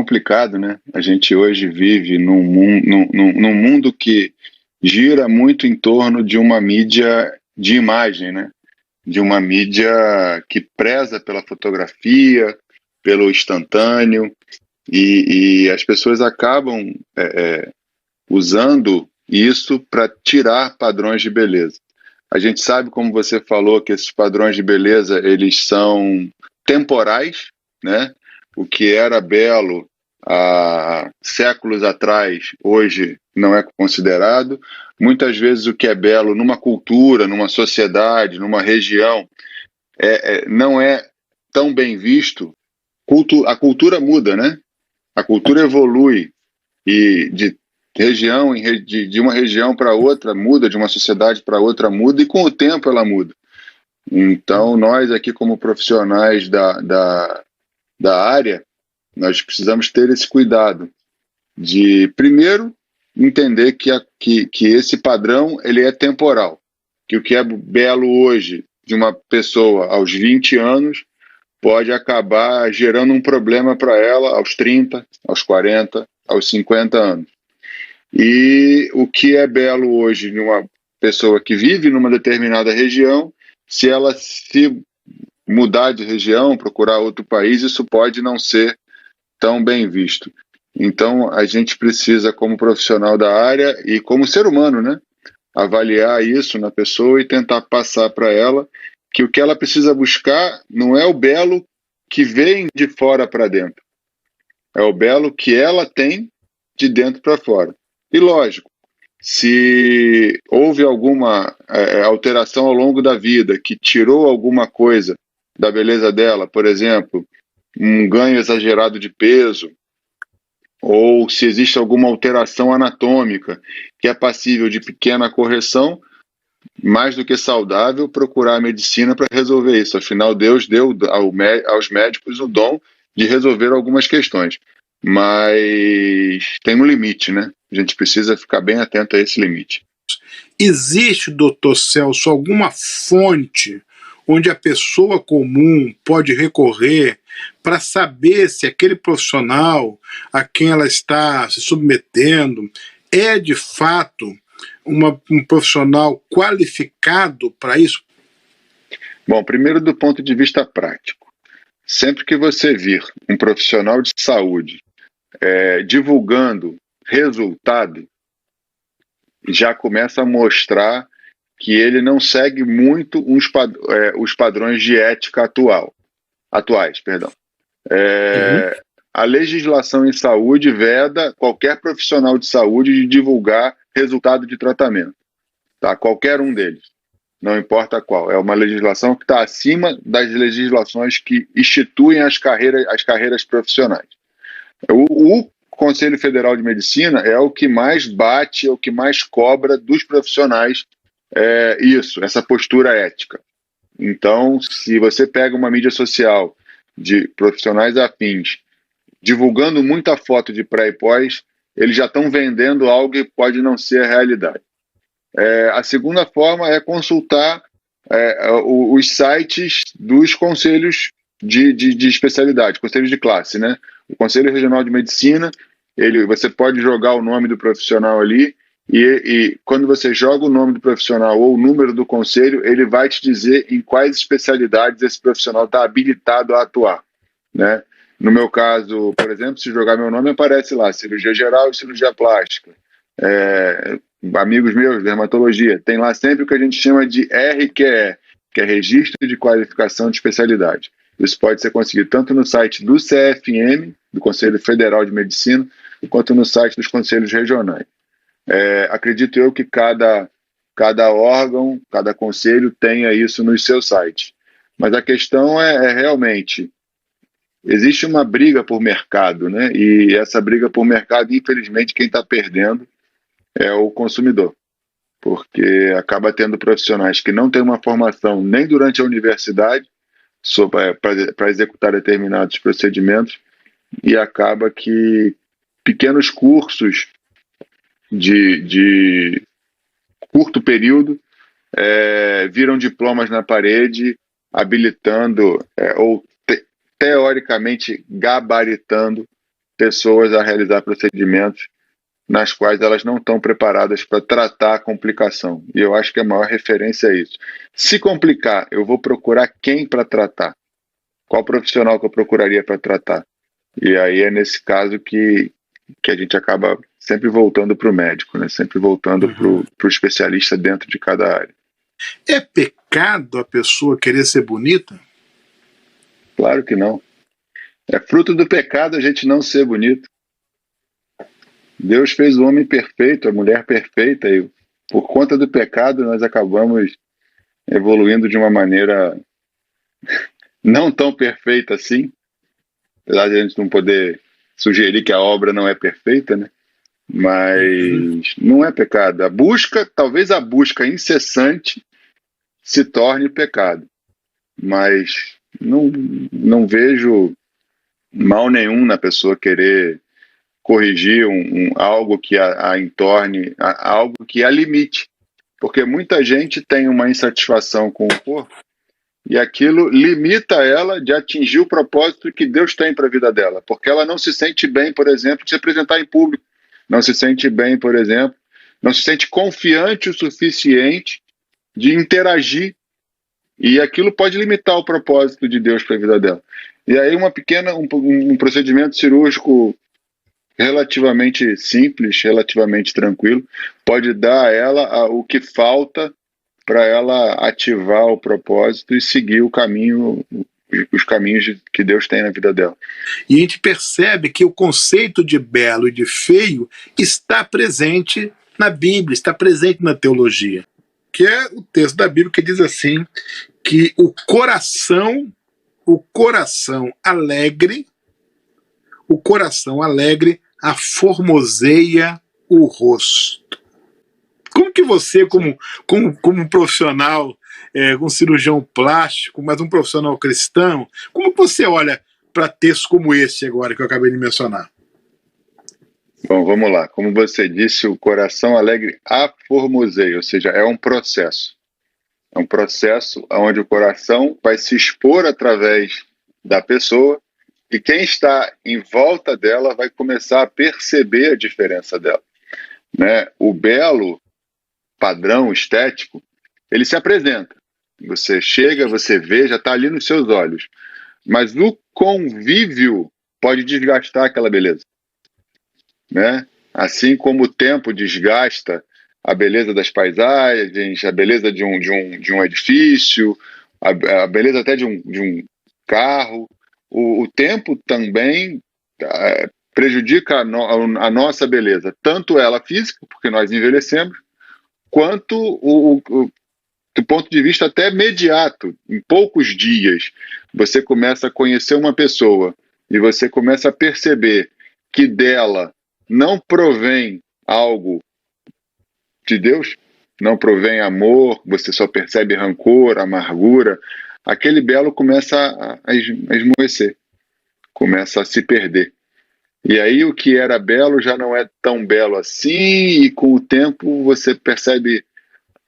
complicado, né? A gente hoje vive num mundo que gira muito em torno de uma mídia de imagem, né? De uma mídia que preza pela fotografia, pelo instantâneo, e as pessoas acabam usando isso para tirar padrões de beleza. A gente sabe, como você falou, que esses padrões de beleza, eles são temporais, né? O que era belo há séculos atrás, hoje não é considerado. Muitas vezes o que é belo numa cultura, numa sociedade, numa região, não é tão bem visto. A cultura muda, né? A cultura evolui e de uma região para outra muda, de uma sociedade para outra muda, e com o tempo ela muda. Então, nós aqui como profissionais da área, nós precisamos ter esse cuidado de, primeiro, entender que esse padrão ele é temporal, que o que é belo hoje de uma pessoa aos 20 anos pode acabar gerando um problema para ela aos 30, aos 40, aos 50 anos. E o que é belo hoje de uma pessoa que vive numa determinada região, se ela se mudar de região, procurar outro país, isso pode não ser tão bem visto. Então, a gente precisa, como profissional da área e como ser humano, né, avaliar isso na pessoa e tentar passar para ela que o que ela precisa buscar não é o belo que vem de fora para dentro, é o belo que ela tem de dentro para fora. E lógico, se houve alguma alteração ao longo da vida que tirou alguma coisa da beleza dela, por exemplo, um ganho exagerado de peso, ou se existe alguma alteração anatômica que é passível de pequena correção, mais do que saudável procurar a medicina para resolver isso. Afinal, Deus deu aos médicos o dom de resolver algumas questões. Mas tem um limite, né? A gente precisa ficar bem atento a esse limite. Existe, doutor Celso, alguma fonte onde a pessoa comum pode recorrer para saber se aquele profissional a quem ela está se submetendo é, de fato, um profissional qualificado para isso? Bom, primeiro do ponto de vista prático. Sempre que você vir um profissional de saúde divulgando resultado, já começa a mostrar que ele não segue muito os padrões de ética atuais. A legislação em saúde veda qualquer profissional de saúde de divulgar resultado de tratamento, tá? Qualquer um deles, não importa qual. É uma legislação que está acima das legislações que instituem as carreiras profissionais. O Conselho Federal de Medicina é o que mais bate, é o que mais cobra dos profissionais essa postura ética. Então, se você pega uma mídia social de profissionais afins, divulgando muita foto de pré e pós, eles já estão vendendo algo que pode não ser a realidade. A segunda forma é consultar os sites dos conselhos de especialidade, conselhos de classe, né? O Conselho Regional de Medicina, você pode jogar o nome do profissional ali e quando você joga o nome do profissional ou o número do conselho, ele vai te dizer em quais especialidades esse profissional está habilitado a atuar, né? No meu caso, por exemplo, se jogar meu nome, aparece lá, cirurgia geral e cirurgia plástica. Amigos meus, dermatologia, tem lá sempre o que a gente chama de RQE, que é Registro de Qualificação de Especialidade. Isso pode ser conseguido tanto no site do CFM, do Conselho Federal de Medicina, quanto no site dos conselhos regionais. Acredito eu que cada órgão, cada conselho tenha isso nos seus sites. Mas a questão é realmente, existe uma briga por mercado, né? E essa briga por mercado, infelizmente, quem está perdendo é o consumidor, porque acaba tendo profissionais que não têm uma formação nem durante a universidade para executar determinados procedimentos, e acaba que pequenos cursos de curto período viram diplomas na parede, habilitando ou teoricamente gabaritando pessoas a realizar procedimentos nas quais elas não estão preparadas para tratar a complicação. E eu acho que a maior referência é isso. Se complicar, eu vou procurar quem para tratar? Qual profissional que eu procuraria para tratar? E aí é nesse caso que a gente acaba sempre voltando para o médico, né? Sempre voltando para o especialista dentro de cada área. É pecado a pessoa querer ser bonita? Claro que não. É fruto do pecado a gente não ser bonito. Deus fez o homem perfeito, a mulher perfeita, e por conta do pecado nós acabamos evoluindo de uma maneira não tão perfeita assim, apesar de a gente não poder sugerir que a obra não é perfeita, né? Mas não é pecado. A busca, talvez a busca incessante se torne pecado, mas não vejo mal nenhum na pessoa querer corrigir algo que a entorne, algo que a limite, porque muita gente tem uma insatisfação com o corpo e aquilo limita ela de atingir o propósito que Deus tem para a vida dela, porque ela não se sente bem, por exemplo, de se apresentar em público, não se sente bem, por exemplo, não se sente confiante o suficiente de interagir, e aquilo pode limitar o propósito de Deus para a vida dela. E aí um procedimento cirúrgico relativamente simples, relativamente tranquilo, pode dar a ela o que falta para ela ativar o propósito e seguir o caminho, os caminhos que Deus tem na vida dela. E a gente percebe que o conceito de belo e de feio está presente na Bíblia, está presente na teologia, que é o texto da Bíblia que diz assim, que o coração alegre aformoseia o rosto. Como que você, como profissional, um cirurgião plástico, mas um profissional cristão, como que você olha para textos como esse agora que eu acabei de mencionar? Bom, vamos lá. Como você disse, o coração alegre aformoseia, ou seja, é um processo. É um processo onde o coração vai se expor através da pessoa e quem está em volta dela vai começar a perceber a diferença dela, né? O belo padrão estético, ele se apresenta. Você chega, você vê, já está ali nos seus olhos. Mas o convívio pode desgastar aquela beleza, né? Assim como o tempo desgasta a beleza das paisagens, a beleza de um edifício, a beleza até de um carro, o tempo também prejudica a nossa beleza, tanto ela física, porque nós envelhecemos, quanto do ponto de vista até imediato. Em poucos dias, você começa a conhecer uma pessoa e você começa a perceber que dela não provém algo de Deus, não provém amor, você só percebe rancor, amargura, aquele belo começa a esmoecer, começa a se perder. E aí o que era belo já não é tão belo assim, e com o tempo você percebe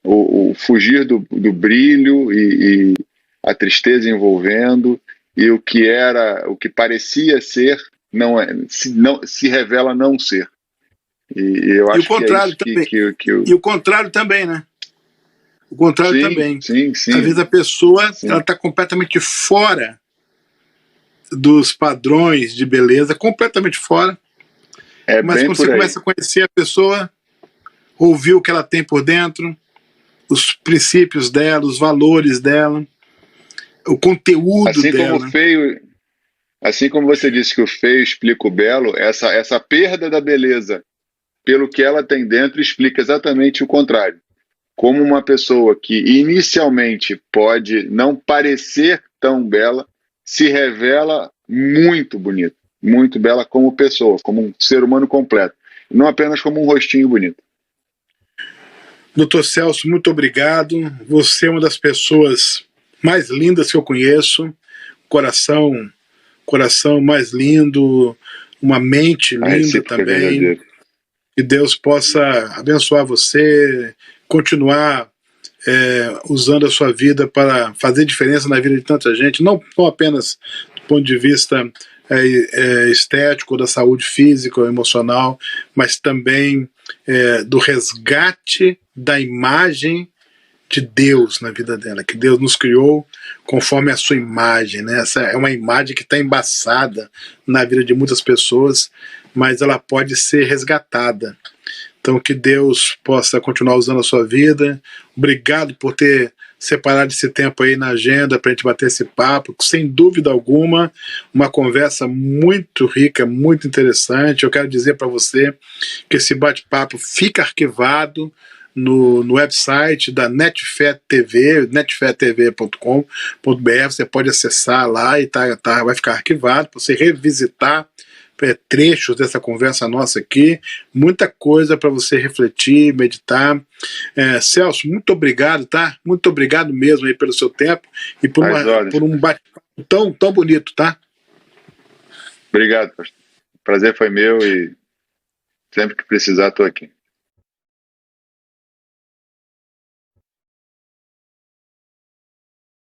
o fugir do brilho e a tristeza envolvendo, e o que parecia ser, se revela não ser. E eu acho que é isso que E o contrário também, né? O contrário também. Sim. Às vezes a pessoa está completamente fora dos padrões de beleza, completamente fora. Mas quando você começa a conhecer a pessoa, ouvir o que ela tem por dentro, os princípios dela, os valores dela, o conteúdo dela. Assim como você disse que o feio explica o belo, essa perda da beleza pelo que ela tem dentro explica exatamente o contrário. Como uma pessoa que inicialmente pode não parecer tão bela, se revela muito bonita, muito bela como pessoa, como um ser humano completo, não apenas como um rostinho bonito. Dr. Celso, muito obrigado. Você é uma das pessoas mais lindas que eu conheço, coração mais lindo, uma mente linda também. Que Deus possa abençoar você, continuar usando a sua vida para fazer diferença na vida de tanta gente, não apenas do ponto de vista estético, da saúde física ou emocional, mas também do resgate da imagem de Deus na vida dela, que Deus nos criou conforme a sua imagem, né? Essa é uma imagem que está embaçada na vida de muitas pessoas, mas ela pode ser resgatada. Então que Deus possa continuar usando a sua vida. Obrigado por ter separado esse tempo aí na agenda para a gente bater esse papo, sem dúvida alguma, uma conversa muito rica, muito interessante. Eu quero dizer para você que esse bate-papo fica arquivado no website da NetFé TV, netfetv.com.br. Você pode acessar lá e vai ficar arquivado para você revisitar trechos dessa conversa nossa aqui, muita coisa para você refletir, meditar. Celso, muito obrigado, tá? Muito obrigado mesmo aí pelo seu tempo e por um bate-papo tão bonito, tá? Obrigado, pastor. O prazer foi meu e sempre que precisar estou aqui.